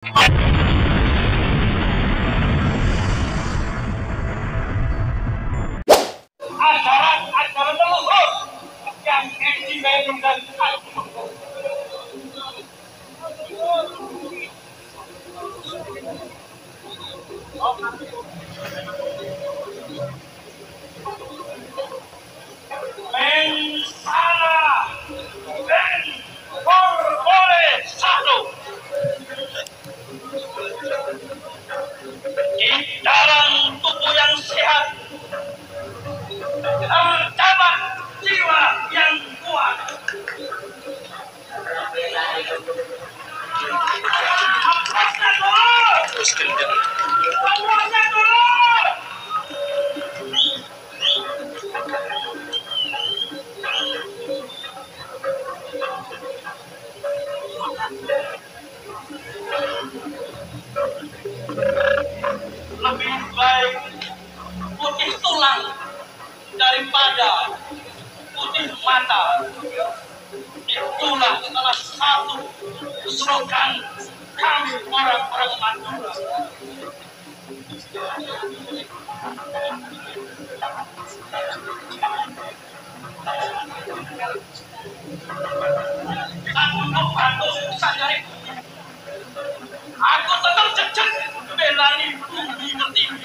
Ajaran leluhur yang diminum dan Mensana Ben Corpore satu di dalam tubuh yang sehat terdapat jiwa yang kuat. Hapuskan dulu! Hapuskan dulu! Hapuskan dulu! Lebih baik putih tulang daripada putih mata. Itulah salah satu slogan kami orang-orang Madura. Aku membantu sadari. Aku tetap jejak belani bumi pertiwi.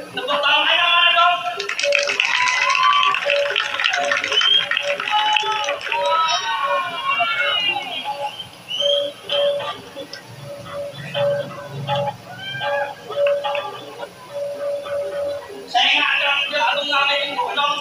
Tepuk tangan ayo dong. Saya nggak ada yang ngalahin dong.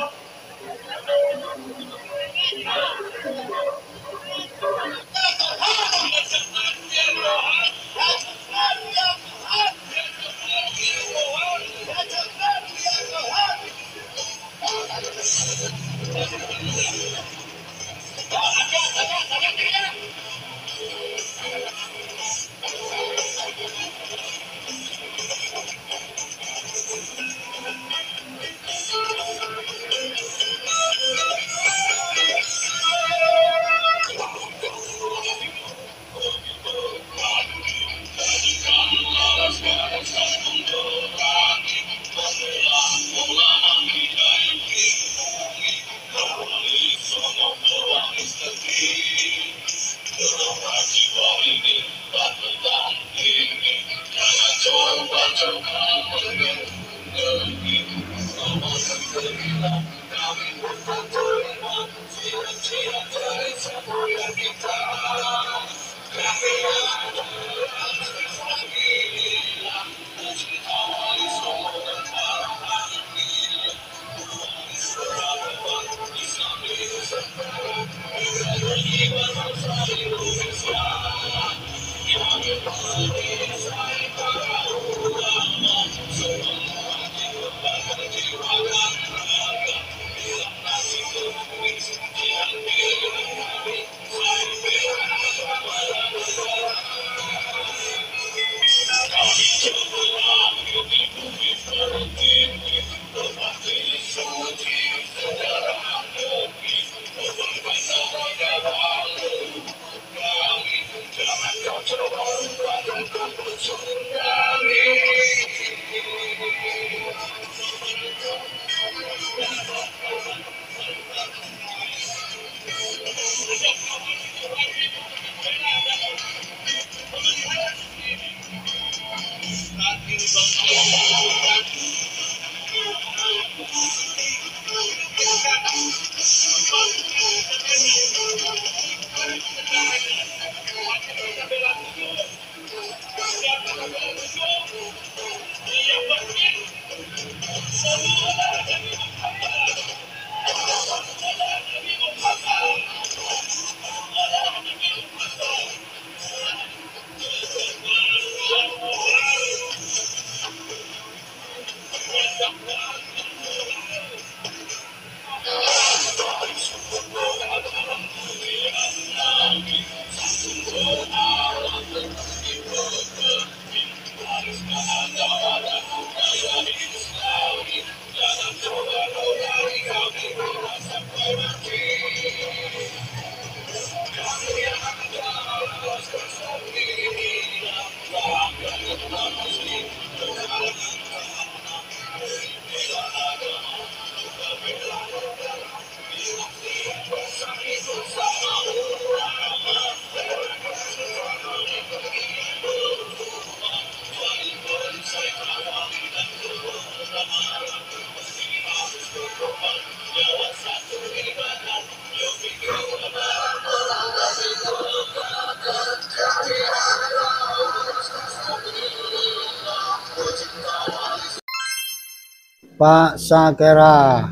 Pak Sakera.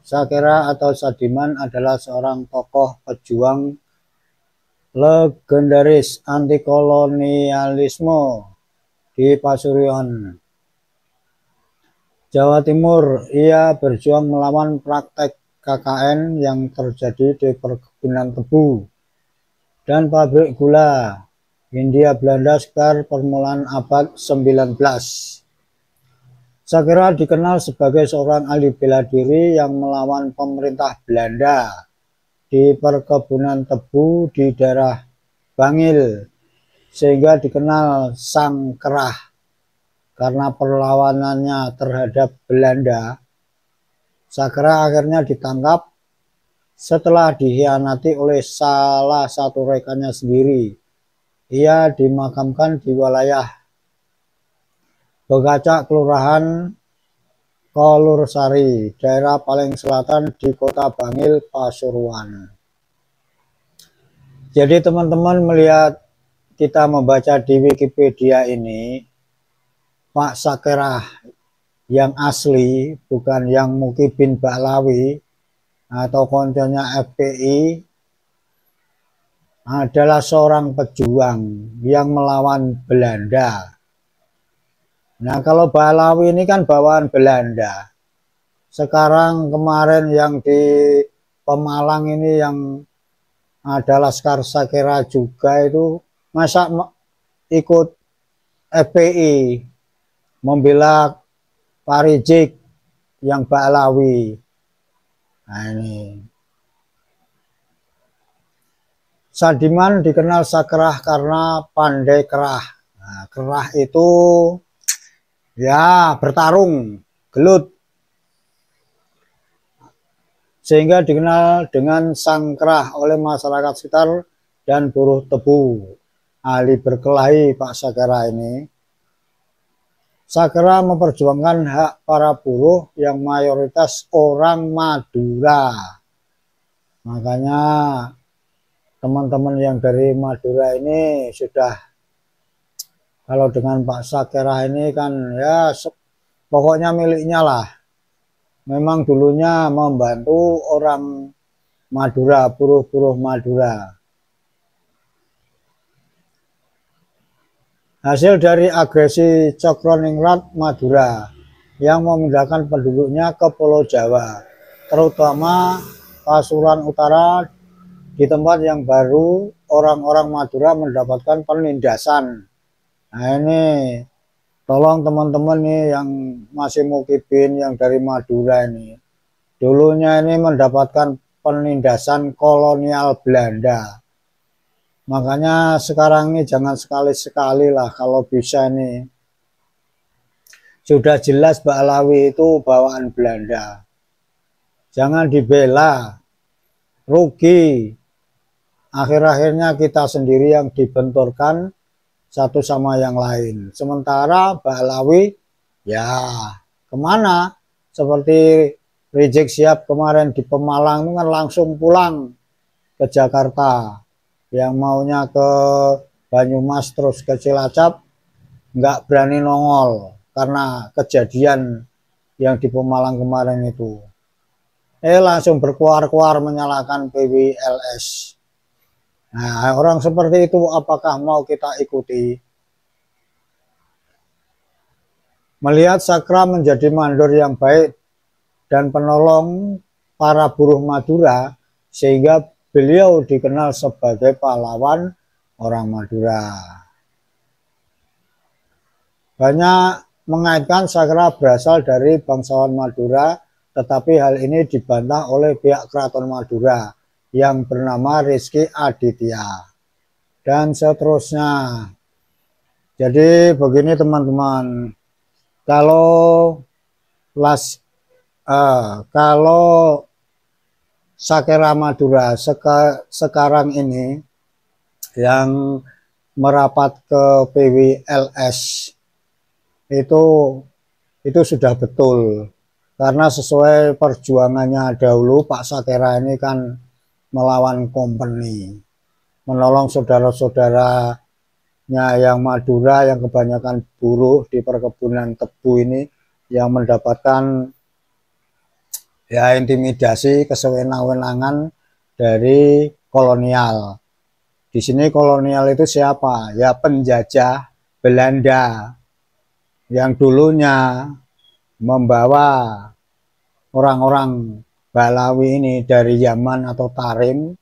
Sakera atau Sadiman adalah seorang tokoh pejuang legendaris anti kolonialisme di Pasuruan, Jawa Timur. Ia berjuang melawan praktek KKN yang terjadi di perkebunan tebu dan pabrik gula Hindia Belanda sekitar permulaan abad 19. Sakera dikenal sebagai seorang ahli bela diri yang melawan pemerintah Belanda di perkebunan tebu di daerah Bangil, sehingga dikenal Sang Kerah karena perlawanannya terhadap Belanda. Sakera akhirnya ditangkap setelah dikhianati oleh salah satu rekannya sendiri. Ia dimakamkan di wilayah Begacak, Kelurahan Kolursari, daerah paling selatan di Kota Bangil, Pasuruan. Jadi teman-teman melihat kita membaca di Wikipedia ini, Pak Sakera yang asli, bukan yang Mukibin Baklawi atau konconya FPI, adalah seorang pejuang yang melawan Belanda. Nah, kalau Baklawi ini kan bawaan Belanda. Sekarang kemarin yang di Pemalang ini yang adalah Laskar Sakera juga itu, masa ikut FPI membela Pak Rizik yang Baklawi. Nah ini. Sadiman dikenal Sakera karena pandai kerah. Nah, kerah itu ya bertarung, gelut, sehingga dikenal dengan Sang Kerah oleh masyarakat sekitar dan buruh tebu. Ahli berkelahi Pak Sakera ini. Sakera memperjuangkan hak para buruh yang mayoritas orang Madura. Makanya teman-teman yang dari Madura ini sudah, kalau dengan Pak Sakera ini kan ya pokoknya miliknya lah. Memang dulunya membantu orang Madura, buruh-buruh Madura. Hasil dari agresi Cokroningrat Madura yang memindahkan penduduknya ke Pulau Jawa, terutama Pasuruan Utara. Di tempat yang baru, orang-orang Madura mendapatkan penindasan. Nah ini, tolong teman-teman nih yang masih Mukibin yang dari Madura ini, dulunya ini mendapatkan penindasan kolonial Belanda. Makanya sekarang ini jangan sekali-sekali lah kalau bisa nih. Sudah jelas Baklawi itu bawaan Belanda. Jangan dibela, rugi. Akhir-akhirnya kita sendiri yang dibenturkan satu sama yang lain. Sementara Baklawi ya kemana? Seperti Rizik Syihab kemarin di Pemalang itu kan langsung pulang ke Jakarta. Yang maunya ke Banyumas terus ke Cilacap nggak berani nongol karena kejadian yang di Pemalang kemarin itu. Langsung berkuar-kuar menyalahkan PWLS. Nah, orang seperti itu apakah mau kita ikuti? Melihat Sakera menjadi mandor yang baik dan penolong para buruh Madura, sehingga beliau dikenal sebagai pahlawan orang Madura. Banyak mengaitkan Sakera berasal dari bangsawan Madura, tetapi hal ini dibantah oleh pihak Keraton Madura yang bernama Rizky Aditya dan seterusnya. Jadi begini teman-teman, Kalau kalau Sakera Madura sekarang ini yang merapat ke PWLS itu sudah betul, karena sesuai perjuangannya dahulu Pak Sakera ini kan melawan company, menolong saudara-saudaranya yang Madura yang kebanyakan buruh di perkebunan tebu ini yang mendapatkan ya intimidasi, kesewenang-wenangan dari kolonial. Di sini kolonial itu siapa? Ya penjajah Belanda yang dulunya membawa orang-orang Balawi ini dari Yaman atau Tarim.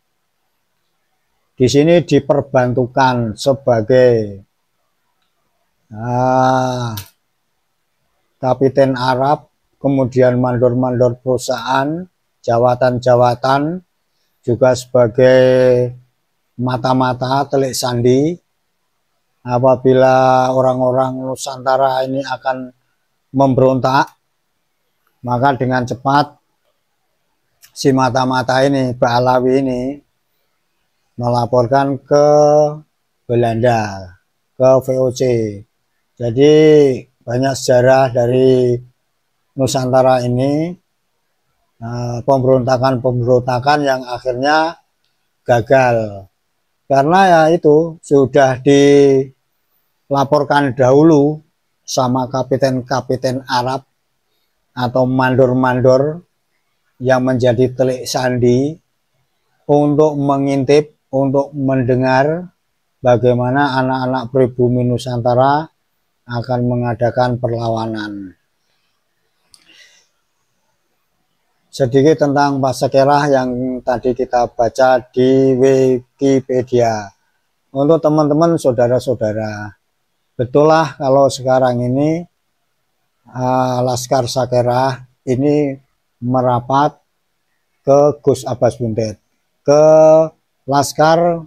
Di sini diperbantukan sebagai kapiten Arab, kemudian mandor-mandor perusahaan, jawatan-jawatan, juga sebagai mata-mata telik sandi. Apabila orang-orang Nusantara ini akan memberontak, maka dengan cepat si mata-mata ini, Balawi ini, melaporkan ke Belanda, ke VOC. Jadi banyak sejarah dari Nusantara ini, pemberontakan-pemberontakan yang akhirnya gagal. Karena ya itu sudah dilaporkan dahulu sama kapiten-kapiten Arab atau mandor-mandor yang menjadi telik sandi untuk mengintip, untuk mendengar bagaimana anak-anak pribumi Nusantara akan mengadakan perlawanan. Sedikit tentang Pak Sakera yang tadi kita baca di Wikipedia. Untuk teman-teman saudara-saudara, betul lah kalau sekarang ini Laskar Sakera ini merapat ke Gus Abbas Buntet, ke Laskar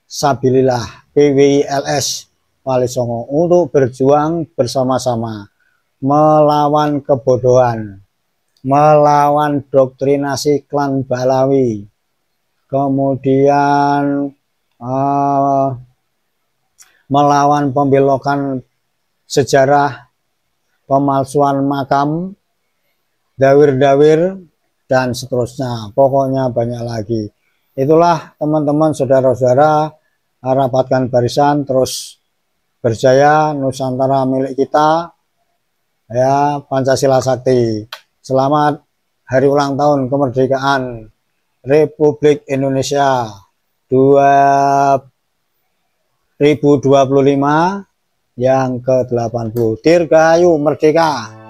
Sabilillah PWLS Wali Songo untuk berjuang bersama-sama melawan kebodohan, melawan doktrinasi klan Balawi, kemudian melawan pembelokan sejarah, pemalsuan makam, dawir-dawir, dan seterusnya. Pokoknya banyak lagi. Itulah teman-teman, saudara-saudara, rapatkan barisan, terus berjaya, Nusantara milik kita, ya, Pancasila Sakti. Selamat hari ulang tahun kemerdekaan Republik Indonesia 2025 yang ke-80. Dirgahayu Merdeka.